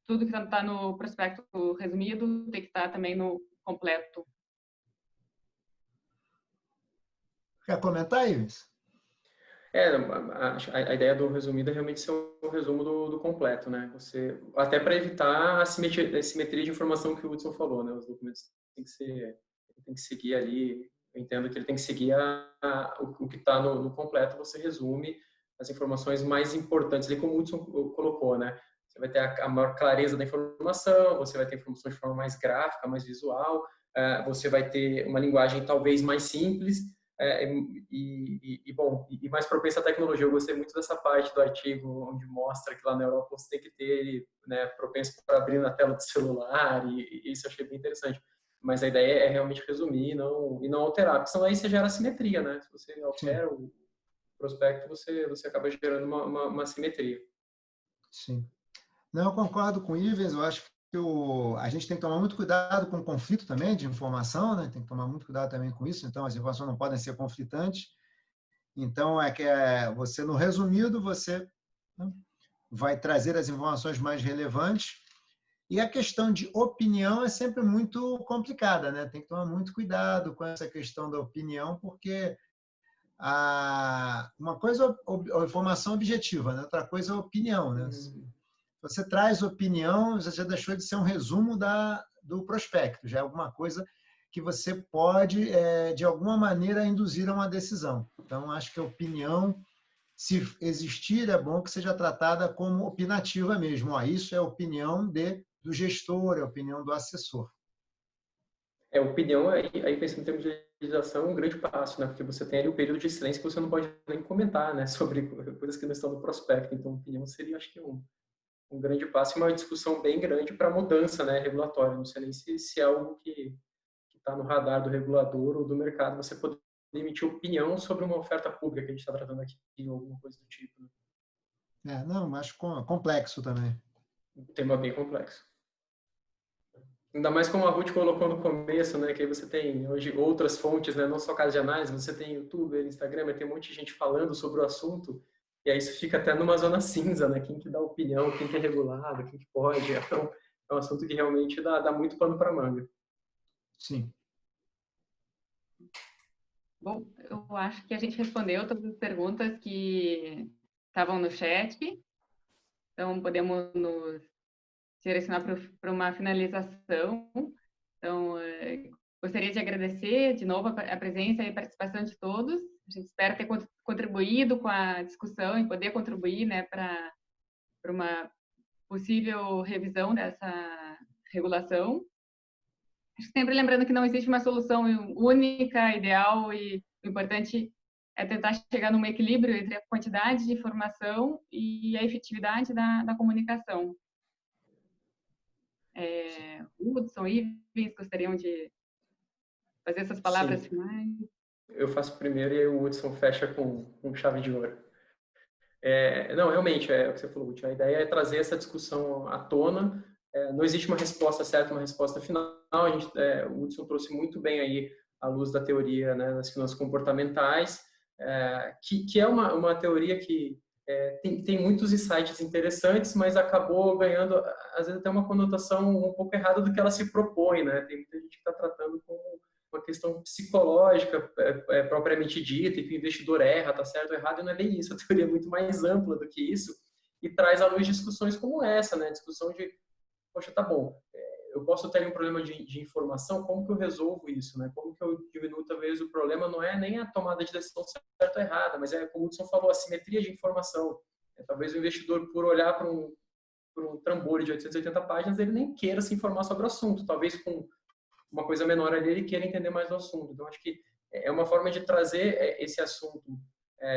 tudo que está no prospecto resumido tem que estar também no completo. Quer comentar, Ives? A ideia do resumido é realmente ser um resumo do completo, né? Até para evitar a simetria de informação que o Hudson falou, né? Os documentos tem que seguir ali. Eu entendo que ele tem que seguir o que está no completo. Você resume as informações mais importantes, ali como o Hudson colocou, né? Você vai ter a maior clareza da informação, você vai ter informações de forma mais gráfica, mais visual, você vai ter uma linguagem talvez mais simples. E mais propensa à tecnologia. Eu gostei muito dessa parte do artigo onde mostra que lá na Europa você tem que ter ele, né, propenso para abrir na tela do celular, e isso eu achei bem interessante. Mas a ideia é realmente resumir e não alterar, porque senão aí você gera simetria, né? Se você altera o prospecto, você acaba gerando uma simetria. Sim. Não, eu concordo com o Ivens, eu acho que a gente tem que tomar muito cuidado com o conflito também de informação, né? Tem que tomar muito cuidado também com isso, então as informações não podem ser conflitantes. Então, você, no resumido, você, né, vai trazer as informações mais relevantes. E a questão de opinião é sempre muito complicada, né? Tem que tomar muito cuidado com essa questão da opinião, porque uma coisa é a informação objetiva, né? Outra coisa é a opinião, né? Você traz opinião, você já deixou de ser um resumo do prospecto, já é alguma coisa que você pode, de alguma maneira, induzir a uma decisão. Então, acho que a opinião, se existir, é bom que seja tratada como opinativa mesmo. Isso é a opinião do gestor, é a opinião do assessor. Opinião, aí pensando em termos de legislação, é um grande passo, né? Porque você tem ali o período de silêncio que você não pode nem comentar, né? Sobre coisas que não estão no prospecto. Então, opinião seria, acho que, um grande passo e uma discussão bem grande para mudança, né, regulatória. Não sei nem se é algo que está no radar do regulador ou do mercado, você poder emitir opinião sobre uma oferta pública que a gente está tratando aqui, ou alguma coisa do tipo. Né? Não, acho complexo também. Um tema bem complexo. Ainda mais como a Ruth colocou no começo, né, que aí você tem hoje outras fontes, né, não só casa de análise, você tem YouTube, Instagram, tem um monte de gente falando sobre o assunto, e aí isso fica até numa zona cinza, né, quem que dá opinião, quem que é regulado, quem que pode, então é um assunto que realmente dá muito pano para manga. Sim. Bom, eu acho que a gente respondeu todas as perguntas que estavam no chat, então podemos nos direcionar para uma finalização. Então, gostaria de agradecer de novo a presença e a participação de todos. A gente espera ter contribuído com a discussão e poder contribuir, né, para uma possível revisão dessa regulação. Sempre lembrando que não existe uma solução única, ideal, e o importante é tentar chegar num equilíbrio entre a quantidade de informação e a efetividade da comunicação. Hudson, Ivens, gostariam de fazer essas palavras finais? Eu faço primeiro e aí o Hudson fecha com chave de ouro. Não, realmente, é o que você falou, Hudson, a ideia é trazer essa discussão à tona. Não existe uma resposta certa, uma resposta final. O Hudson trouxe muito bem aí à luz da teoria, né, das finanças comportamentais, que é uma teoria que tem muitos insights interessantes, mas acabou ganhando, às vezes, até uma conotação um pouco errada do que ela se propõe, né? Tem muita gente que está tratando como uma questão psicológica propriamente dita, e que o investidor erra, está certo ou errado, e não é bem isso. A teoria é muito mais ampla do que isso e traz à luz discussões como essa, né? Discussão de, poxa, tá bom, eu posso ter um problema de informação, como que eu resolvo isso, né? Como que eu diminuo, talvez, o problema não é nem a tomada de decisão certa ou errada, mas como o Hudson falou, a simetria de informação. Talvez o investidor, por olhar para um trambolho de 880 páginas, ele nem queira se informar sobre o assunto. Talvez com uma coisa menor ali ele queira entender mais do assunto. Então, acho que é uma forma de trazer esse assunto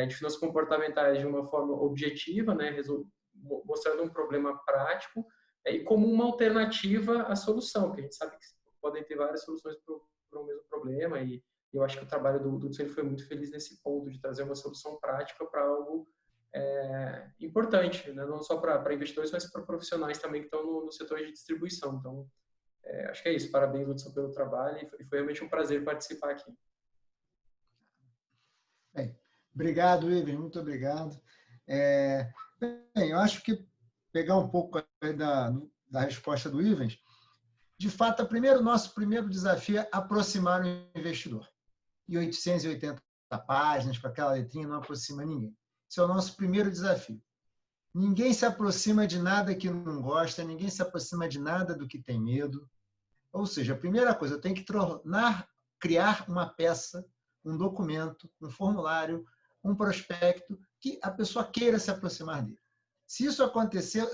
de finanças comportamentais de uma forma objetiva, né? Mostrando um problema prático, e como uma alternativa à solução, que a gente sabe que podem ter várias soluções para o mesmo problema, e eu acho que o trabalho do Hudson foi muito feliz nesse ponto, de trazer uma solução prática para algo importante, né? Não só para investidores, mas para profissionais também que estão no setor de distribuição. Então, acho que é isso. Parabéns, Hudson, pelo trabalho, e foi realmente um prazer participar aqui. Bem, obrigado, Ives, muito obrigado. Bem, eu acho que pegar um pouco da resposta do Ivens, de fato, nosso primeiro desafio é aproximar o investidor. E 880 páginas, com aquela letrinha, não aproxima ninguém. Esse é o nosso primeiro desafio. Ninguém se aproxima de nada que não gosta, ninguém se aproxima de nada do que tem medo. Ou seja, a primeira coisa, eu tenho que criar uma peça, um documento, um formulário, um prospecto, que a pessoa queira se aproximar dele. Se isso acontecer,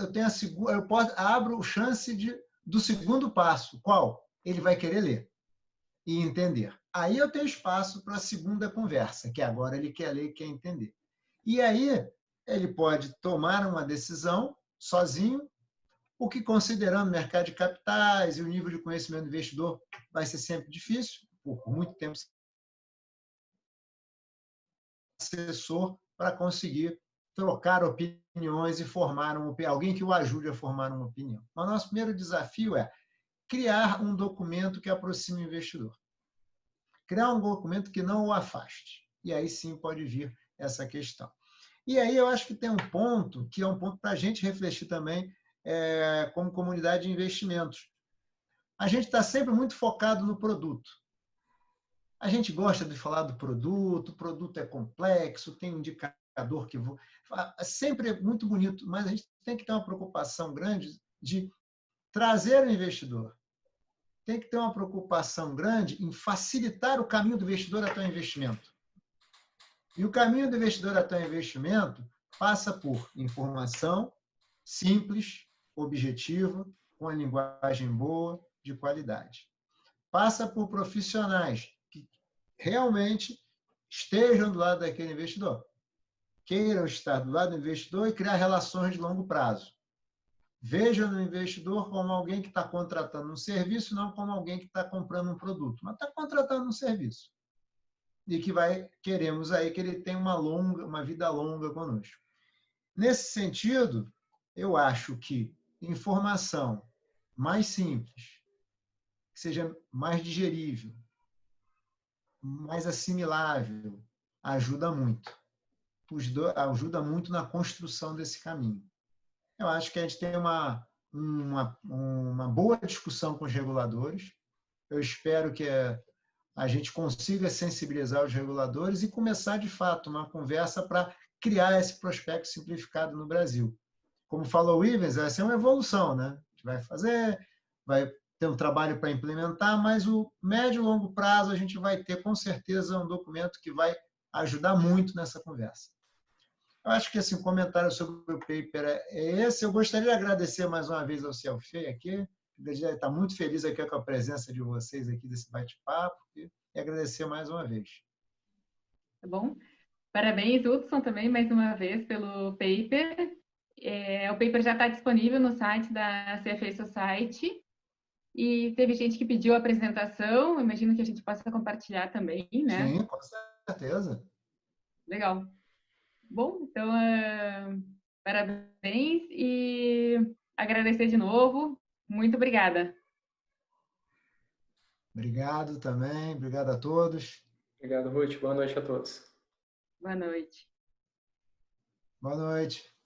abro chance do segundo passo. Qual? Ele vai querer ler e entender. Aí eu tenho espaço para a segunda conversa, que agora ele quer ler e quer entender. E aí ele pode tomar uma decisão sozinho, o que, considerando o mercado de capitais e o nível de conhecimento do investidor, vai ser sempre difícil, por muito tempo, assessor para conseguir trocar opiniões e formar alguém que o ajude a formar uma opinião. Mas o nosso primeiro desafio é criar um documento que aproxime o investidor. Criar um documento que não o afaste. E aí sim pode vir essa questão. E aí eu acho que tem um ponto, que é um ponto para a gente refletir também como comunidade de investimentos. A gente está sempre muito focado no produto. A gente gosta de falar do produto, o produto é complexo, tem um indicador que sempre é muito bonito, mas a gente tem que ter uma preocupação grande de trazer o investidor. Tem que ter uma preocupação grande em facilitar o caminho do investidor até o investimento. E o caminho do investidor até o investimento passa por informação simples, objetiva, com a linguagem boa, de qualidade. Passa por profissionais que realmente estejam do lado daquele investidor, queiram estar do lado do investidor e criar relações de longo prazo. Vejam no investidor como alguém que está contratando um serviço, não como alguém que está comprando um produto, mas está contratando um serviço. E que queremos aí que ele tenha uma vida longa conosco. Nesse sentido, eu acho que informação mais simples, que seja mais digerível, mais assimilável, ajuda muito. Ajuda muito na construção desse caminho. Eu acho que a gente tem uma boa discussão com os reguladores. Eu espero que a gente consiga sensibilizar os reguladores e começar, de fato, uma conversa para criar esse prospecto simplificado no Brasil. Como falou o Ivens, essa é uma evolução, né? A gente vai fazer, vai ter um trabalho para implementar, mas o médio e longo prazo a gente vai ter, com certeza, um documento que vai ajudar muito nessa conversa. Eu acho que esse comentário sobre o paper é esse. Eu gostaria de agradecer mais uma vez ao CELFEI aqui. Eu estou muito feliz aqui com a presença de vocês aqui desse bate-papo e agradecer mais uma vez. Tá bom? Parabéns, Hudson, também, mais uma vez, pelo paper. O paper já está disponível no site da CFA Society. E teve gente que pediu a apresentação. Imagino que a gente possa compartilhar também, né? Sim, com certeza. Legal. Bom, então, parabéns e agradecer de novo. Muito obrigada. Obrigado também. Obrigado a todos. Obrigado, Ruth. Boa noite a todos. Boa noite. Boa noite.